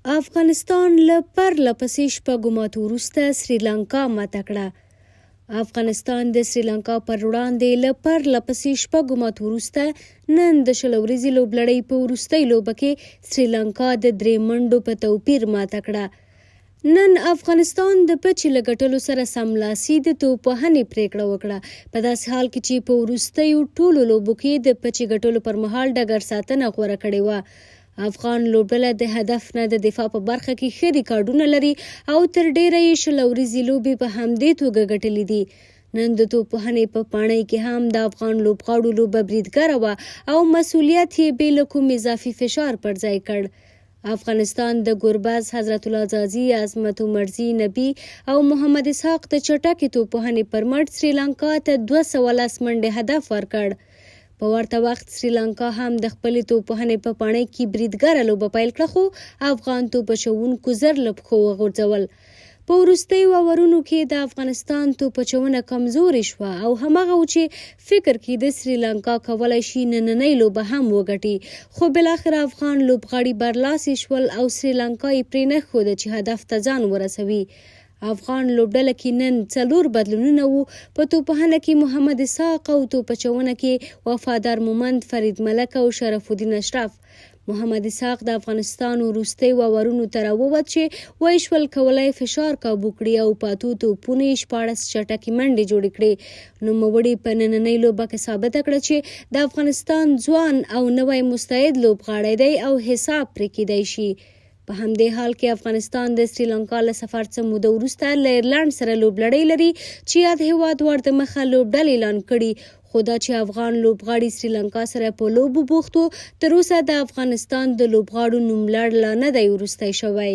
افغانستان له پرله پسې شپږو ماتو وروسته سریلانکا ماته کړه. افغانستان د سریلانکا پر وړاندې له پرله پسې شپږو ماتو وروسته نن د 20 ورځې لوبلړۍ په وروستۍ لوبه کې سریلانکا د 3 منډو په توپیر ماته کړه. نن افغانستان د پچې له ګټلو سره سملاسي د توپوهنې پریکړه وکړه، په داسې حال کې چې په وروستیو ټولو لوبو کې د پچې ګټلو پر مهال ډګر ساتنه غوره کړې وه. افغان لوبډله د هدف نه د دفاع په برخه کې ښه ریکارډونه لري او تر ډیره یې 20 ورځې لوبې په همدې توګه ګټلې دي. نن د توپوهنې په پاڼۍ کې هم د افغان لوبغاړو لوبه بریدګره وه او مسؤلیت یې بې له کوم اضافي فشار پر ځای کړ. افغانستان د ګربز، حضرت الله ځاځي، عظمت عمرزي نبي او محمد اسحاق د چټکې توپوهنې پر مټ سریلانکا ته 210 منډې هدف ورکړ. په ورته وخت سریلانکا هم د خپلې توپوهنې په پاڼۍ کې بریدګره لوبه پیل کړه، خو افغان توپ اچوونکو زر له پښو وغورځول. په وروستیو اورونو کې د افغانستان توپ اچونه کمزورې شوه او هماغه و چې فکر کېده سریلانکا کولی شي نننۍ لوبه هم وګټي، خو بالاخره افغان لوبغاړي برلاسي شول او سریلانکا یې پرې نه ښوده چې هدف ته ځان ورسوي. افغان لوبډله کې نن 4 بدلونونه وو. په توپوهنه کې محمد اسحاق او توپ اچونه کې وفادار مومند، فرید ملک او شرف الدین اشرف. محمد اسحاق د افغانستان وروستیو اورونو ته راووت چې وایي شول کولی فشار کابو کړي او په اتو توپونو 14 چټکې منډې جوړې کړي. نوموړي په نننۍ لوبه کې ثابته کړه چې د افغانستان ځوان او نوی مستعد لوبغاړی دی او حساب پرې کیدی شي. په همدې حال کې افغانستان د سریلانکا له سفر څه موده وروسته له ایرلنډ سره لوبلړۍ لري چې یاد هیواد ورته مخه لوبډلې اعلان کړي، خو دا چې افغان لوبغاړي سریلانکا سره په لوبو بوخت وو، تر اوسه د افغانستان د لوبغاړو نوملړ لا نه دی وروستی شوی.